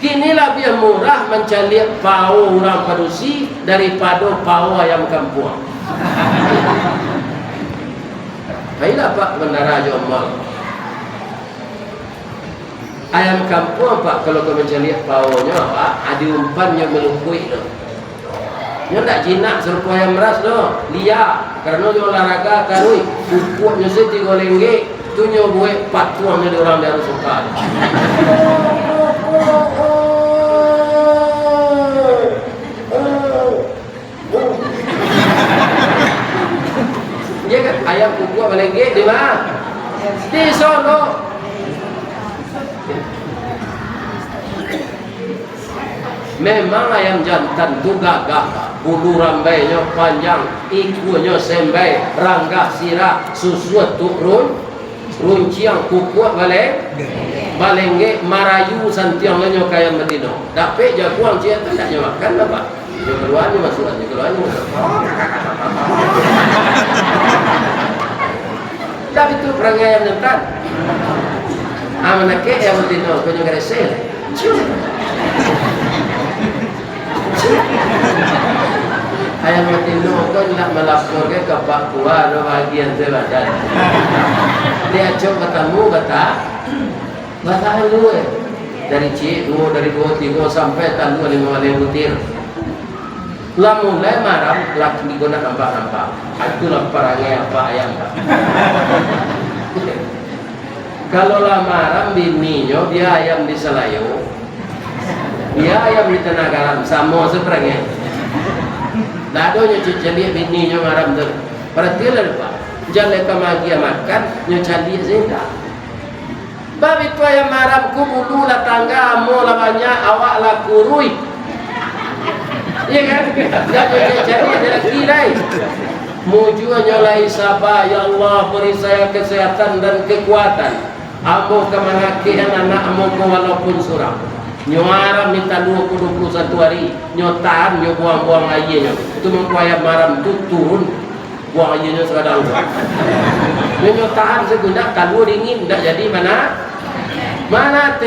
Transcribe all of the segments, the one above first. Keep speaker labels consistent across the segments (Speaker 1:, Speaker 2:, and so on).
Speaker 1: Kini lebih murah mencari pau orang padusi daripada pau ayam kampung. Baiklah Pak Bendara Jombang. Ayam kampung Pak kalau kau mencari paunya Pak, ada umpannya melukui tu. Dia tak jinak serupa ayam meras tu, liar. Kerana dia olahraga karui, pupuknya setiap lenggek, tu nyo buat patuangnya di orang dia suka. Dia kan ayam pupuk melenggek di mana? Di sono. Memang ayam jantan tu gagah, bulu rambainya panjang, ikunya sembai, rangga sirah, susu turun, runciang pupuk balengge, marayu santiangnya kaya Medina. Tapi jaguang dia tak nak makan apa? Dia keluarnya masuk aja, keluarnya masuk. Tapi tu perangai ayam jantan. Amanake ayam Medina, kau jangan resel. Ayam Medina kan nak melaporkan ke Pak Kuah ada bahagian badan. Dia coba ketemu kata lu dari C2 dari 2 3 sampai talu 5 butir. Lah mulai marah laki diguna nampak. Itulah perangai apa ayam Pak. Kalau lah marah bininya dia ayam di Selayu. Dia ayam di Tenagaran sama seperangnya. Ladonya ceceli bininya maram tu. Perhatilah Pak. Jangan kemagia makan nyocali zenda. Bab itu ayam maram ku bulu la tangga amo la banyak awak la kurui. Iya kan? Enggak ceceli ada kilai. Muju nyolai sabah ya Allah beri saya kesehatan dan kekuatan. Amo kemangakian anak amo walaupun suram. Nyuara minta 21 hari nyotaan nyo buang-buang airnya itu mengkuaya maram itu turun buang airnya sekadang nyotaan segundak kalau dingin tidak jadi mana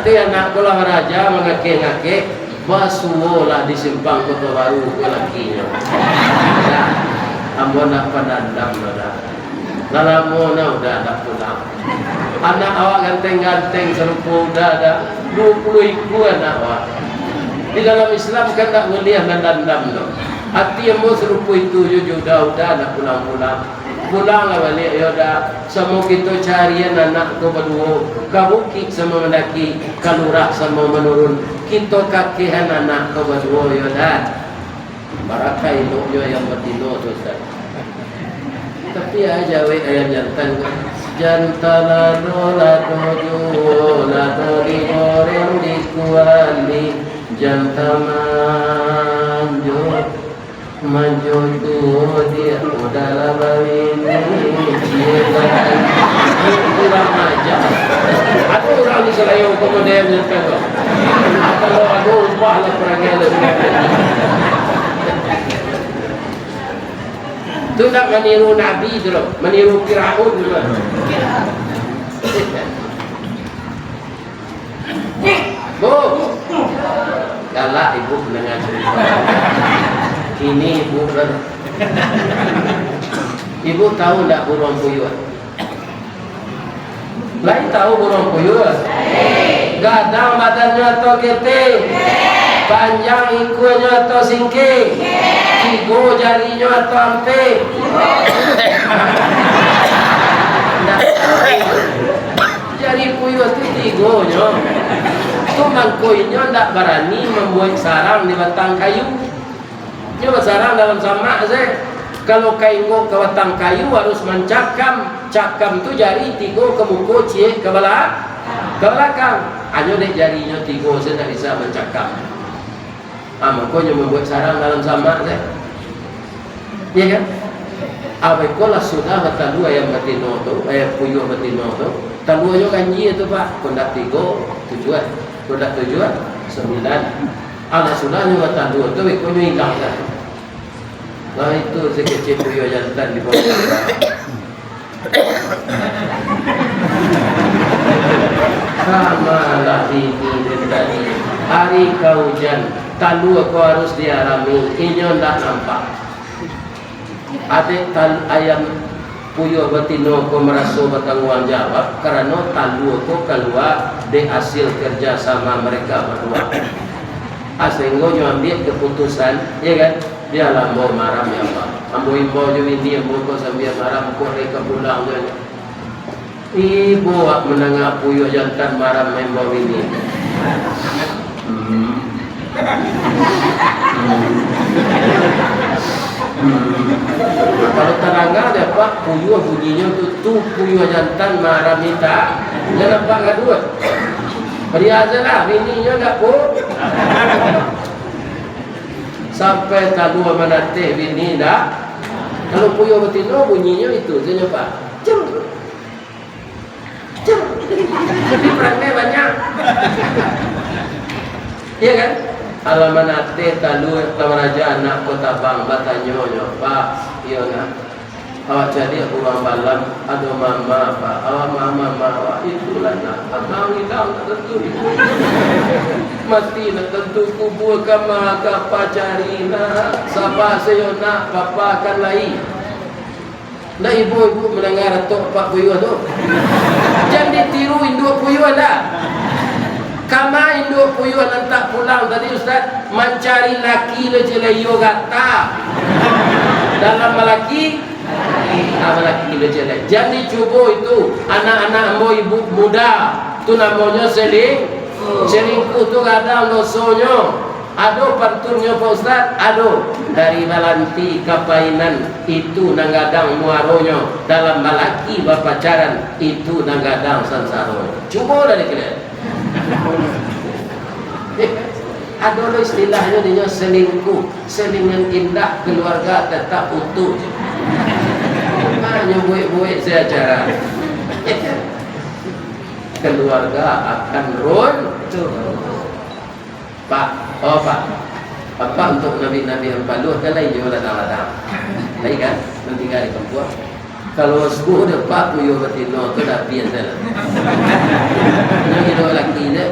Speaker 1: teh anak kolah raja mengake-ngake basuh lah di simpang Kota Baru ke lakinya ambo nak padandam lalamu udah ada pulang. Anak awak ganteng-ganteng serupa udah ada 20 ribu anak awak. Di dalam Islam kan tak boleh mendandam loh. Hati yang mau serupa itu udah nak pulang-pulang. Pulanglah balik ya udah. Semua kita carian anak tu berdua. Kabukik sama mendaki, kalurah sama menurun. Kita kakihan anak tu berdua ya udah. Barakai lo yang bertino tu Ustaz. Tapi aja ayam jantan lado digoreng di kuali jantan manjo tu dia udara bawini kurang aja aku orang di Selayu kemudian jantan kalau aku upah lah perangnya itu tak meniru Nabi tu loh, meniru Firaun juga. Bu, galak ibu mendengar cerita. Ini ibu ibu tahu tak burung puyuh? Lain tahu burung puyuh? Gadang badannya atau keting, panjang ikunya atau singking. Tigo jarinya atau ampe. Jari puyuh itu tigonya. Itu mangkoinya tidak berani membuat sarang di batang kayu. Dia bersarang dalam samak saya. Kalau kaingo ke batang kayu harus mencakam. Cakam itu jari tigo ke muka cie ke belakang. Hanya dek jarinya tigo saya tak bisa mencakam. Makanya membuat sarang dalam samak saya. Iya kan? Awekolah sudah bertalu ayam betina tu, ayam puyuh betina tu. Taluannya kanji itu Pak, kondak 3, tujuan. Kondak 7, 9. Anak sulahnya bertalu tu, ikonnya hilang kan. Nah itu sekecil puyuh jantan di bawah. Sama lah ini dari hari hujan, talu aku harus diarami, inyo ndak nampak. Adik ayam puyuh betino ko merasa bertanggung jawab karena talu ko keluar dari hasil kerja sama mereka berdua. Sehingga nyo ambil keputusan, ya kan? Dia lambo maram ya Pak. Ambo imbo jo ini ambo ko sambil maram ko reka pulang jo. Ibu ak menengah puyuh jantan maram membo ini. Kalau tenaga ada Pak puyuh bunyinya tu puyuh jantan maram minta. Jangan Pak gadut. Beri aja lah, bininya enggak pun. Sampai talu menate bini dah. Kalau puyuh betina bunyinya itu, saya Pak. Cem. Tapi perangai banyak. Iya kan? Alamanate talu raja anak kota bang batanya Pak. Iya nak. Awak jadi orang balam, ada mama Pak. Awak mama itulah nak. Abang hilang tak tentu. Mati nak tentu kubur kama kapa cari nak. Siapa saya nak papa akan lain. Nah ibu-ibu mendengar tok Pak Puyuh tu. Jangan ditiru induk puyuh dah. Kama induk puyuh nanti pulang tadi Ustaz mencari laki lejelayo gata. Dalam lelaki laki lejelayo. Jangan dicoba itu anak-anak ibu muda. Tu namanya selingkuh tu kadang dosanya. Aduh panturnya Pak Ustaz, aduh dari balanti kapainan itu nanggadang muaronya dalam malaki bapacaran itu nanggadang sansaro. Cuba dari kalian. Aduh istilahnya dia selingkuh, selingan indah keluarga tetap utuh. Makanya buik-buik saya cara. Keluarga akan runtuh. Pak, apa untuk nabi-nabi yang paluh kan lain juga ladang-ladang. Baik kan? Nanti kali perempuan. Kalau sebuah dah Pak puyuh betina tu dah biasa lah. Yang itu lelaki dia.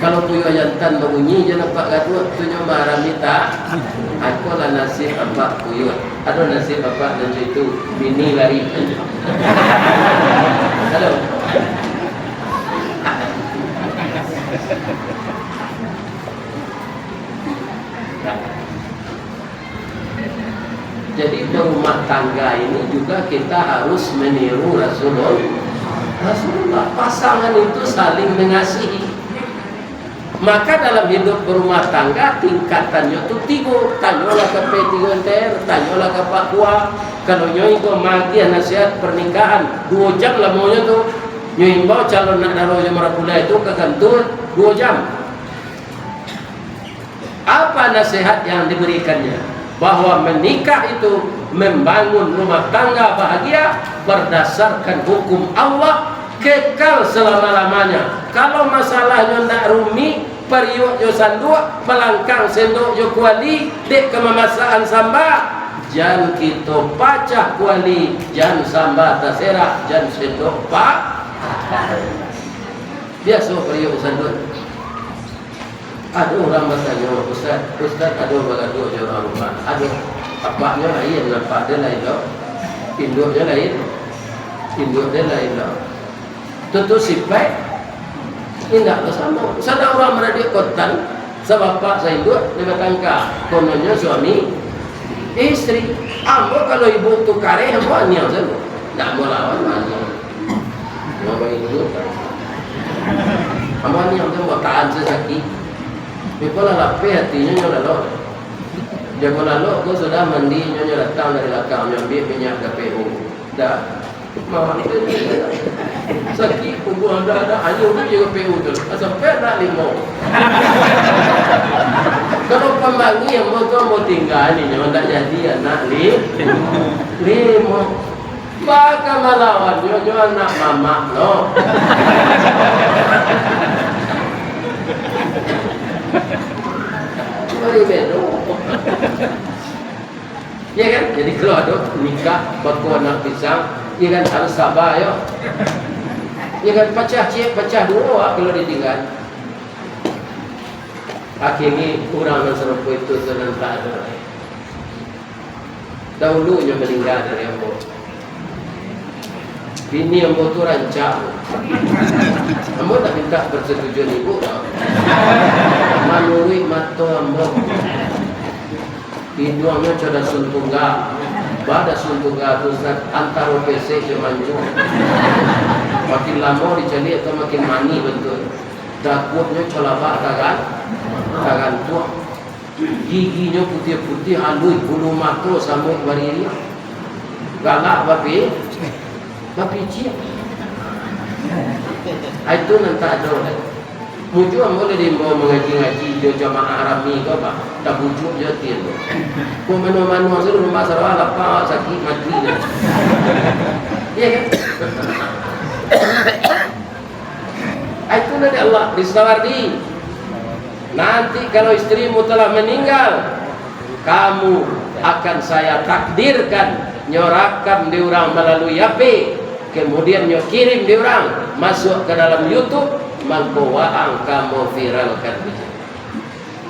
Speaker 1: Kalau puyuh jantan berbunyi je nampak gaduh tu nyo marah minta. Aku lah nasib apa puyuh. Ada nasib apa dan itu bini lari. Halo. Jadi berumah tangga ini juga kita harus meniru Rasulullah. Pasangan itu saling mengasihi. Maka dalam hidup berumah tangga tingkatannya itu tiga. Tanyalah ke P3 tanyalah ke Pak Kua. Kalau nyoi ko magi nasihat pernikahan 2 jam lah maunya tu. Nyoi bawa calon nak daro yang merapula itu ke kantor 2 jam. Apa nasihat yang diberikannya? Bahwa menikah itu membangun rumah tangga bahagia berdasarkan hukum Allah kekal selama-lamanya. Kalau masalahnya ndak rumi, periuk yo sanduk, melangkang sendok yo kuali, dek kemamasaan samba, jan kita pacah kuali, jan samba tasera, jan sendok pak. Biasa periuk sanduk. Ada orang bertanya, Ustaz ada bergaduh di orang rumah. Ada apaknya lain, nampak dia lain tak? Induknya lain tak? Tentu sifat tidak bersama. Sada orang beradik kotan, sebapak saya induk, dia bertangka. Kononnya suami, istri. Ambo kalau ibu tu kare, ambo aniang saja. Tak mau lawan, aniang. Mau induk. Ambo aniang saja, mau tahan sesaki. Kalau lapar hatinya nyolah lo, jangan lalu kau sudah mandi nyonya datang dari belakang nyambil minyak KPU, dah mau itu sakit kubu anda ada ayo juga KPU tu, sampai nak 5. Kalau pembangi yang mau tinggal ni nyonya tak jadi anak 5. Baka malawan nyonya anak mama lo. Ya kan? Jadi kalau ada nikah bakal anak pisang, ya kan harus sabar ya. Ya kan pecah dua kalau ditinggal. Akhirnya orang yang serupa itu sedang tak ada. Dahulunya meninggal dari ambo. Bini ambo tu rancang. Ambo tak minta persetujuan ibu tau. Manuri mato ambo. Hidungnya coba suntungga. Pada suntungga tu antara PC je manju. Makin lama dicari atau makin mani betul. Takutnya colabak kagan tua. Giginya putih-putih halus, bulu mata sama bariri. Galak babi cium. Itu nanti ada. Muncul boleh dibawa mengaji-ngaji dia jamaah Arami ke apa? Tak bujuk je tiada. Kau mana-mana seluruh rumah sarwa lapar sakit mati. Ya kan? Itu dari Allah disawardi. Nanti kalau istrimu telah meninggal, kamu akan saya takdirkan nyorakam di orang melalui HP, kemudian nyo kirim di orang masuk ke dalam YouTube, mangkowaang kamu viralkan.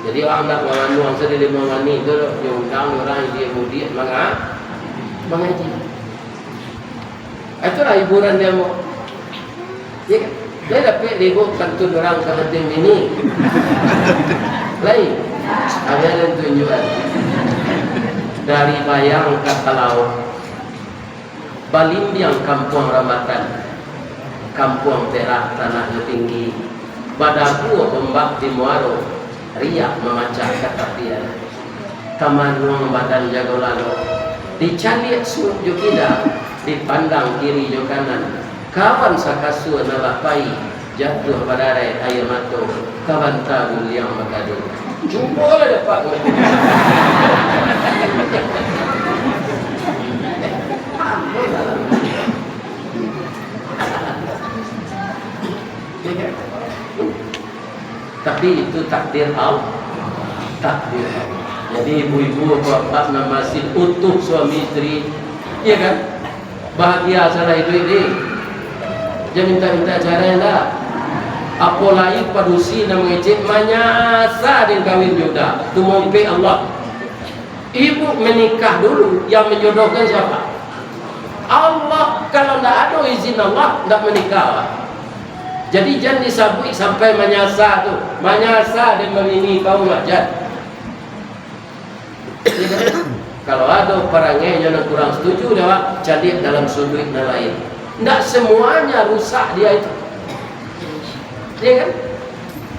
Speaker 1: Jadi orang nak menganu orang sedih mengani itu nyundang orang dia kemudian mengaji. Itulah hiburan dia mau. Ya kan? Dia dapat ribut kantun orang kehatin ini. Lain. Ada yang tunjukkan. Dari Bayang ke Talau. Balimbiang kampung Ramatan. Kampung Perak tanahnya tinggi. Badaku ombak di Muaro. Riak memacah ketapian. Kamanuang badan jago lalu. Dicaliak suruh jukida. Dipandang kiri jo kanan. Kawan sakasu nalapai jatuh pada air mata. Kawan tabul yang makadu. Jumpa lah dapat. Tapi itu takdir Allah. Takdir Allah. Jadi ibu-ibu bapak masih utuh suami istri, iya kan? Bahagia salah itu ini. Jangan minta-minta caranya dah. Apalagi padusi dan mengecek manyasa dan kawin jodoh. Itu mompe Allah. Ibu menikah dulu, yang menjodohkan siapa? Allah. Kalau tidak ada izin Allah, tidak menikah. Jadi jangan disabui sampai manyasa tu. Manyasa dan memini kau majad. Kalau ada perangai yang kurang setuju dia jadi dalam sudut yang lain. Tidak semuanya rusak dia itu. Ya kan?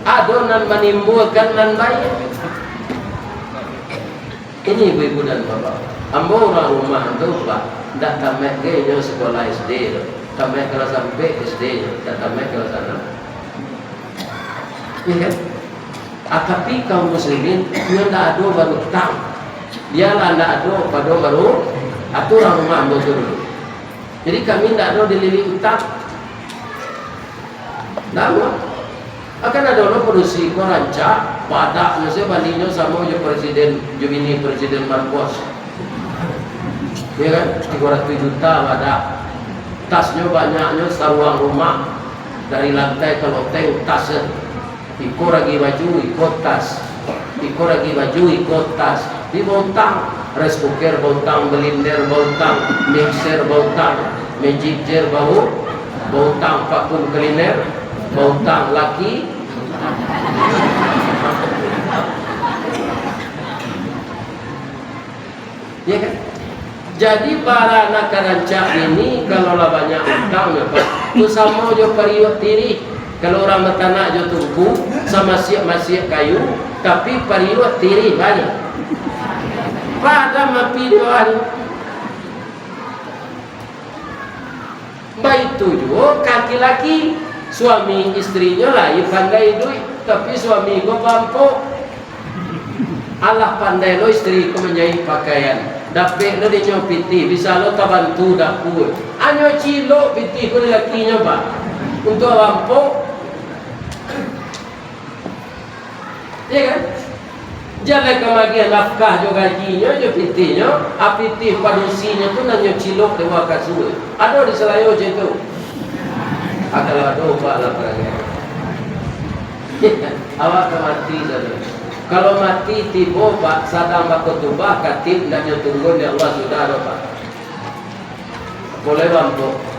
Speaker 1: Ada yang menimbulkan nan baik. Ini ibu-ibu dan bapak. Ambo orang rumah tu pak, tidak tamat gaya sekolah SD, tamat kelas sampai SD, tidak tamat kelas 6. Ya kan? Tapi kaum muslimin dia tidak ada baru tahu. Dia lah tidak ada pada baru aturan rumah ambo tu dulu. Jadi kami tidak ada dililit utang. Nama akan ada orang produksi rancak pada nasi bandingnya sama je presiden Jumini presiden Marcos. Ya kan 300 juta pada tasnya banyaknya saruang rumah dari lantai ke loteng tasnya. Ikut lagi baju ikut tas. Ikut lagi baju ikut tas. Di bontang rice cooker bontang, blender bontang, mixer bontang, magic jar bontang, vacuum cleaner bontang laki. Ya kan? Jadi para anak rancak ini kalau lah banyak utang ya Pak, tu sama jo pariwat tiri. Kalau orang bertanah jo tungku sama siap-siap kayu, tapi pariwat tiri banyak. Pada mapi doan. Baik tujuh kaki laki suami istrinya lah pandai duit, tapi suami gua mampu. Allah pandai lo istri ku menjahit pakaian. Dapet lo dia piti, bisa lo tak bantu dapur. Anyo cilo piti ku lakinya pak. Untuk mampu. Ya kan? Jangan kemagian nafkah jo gajinya jo pitinya, apiti padusinya tu nanyo cilok dewa kasur. Ada di Selayo je tu. Kalau ada ubah lah perangnya. Awak kemati saja. Kalau mati tibo pak, sadang bakutubah katib dan yang tunggu di Allah sudah ada pak. Boleh bang po.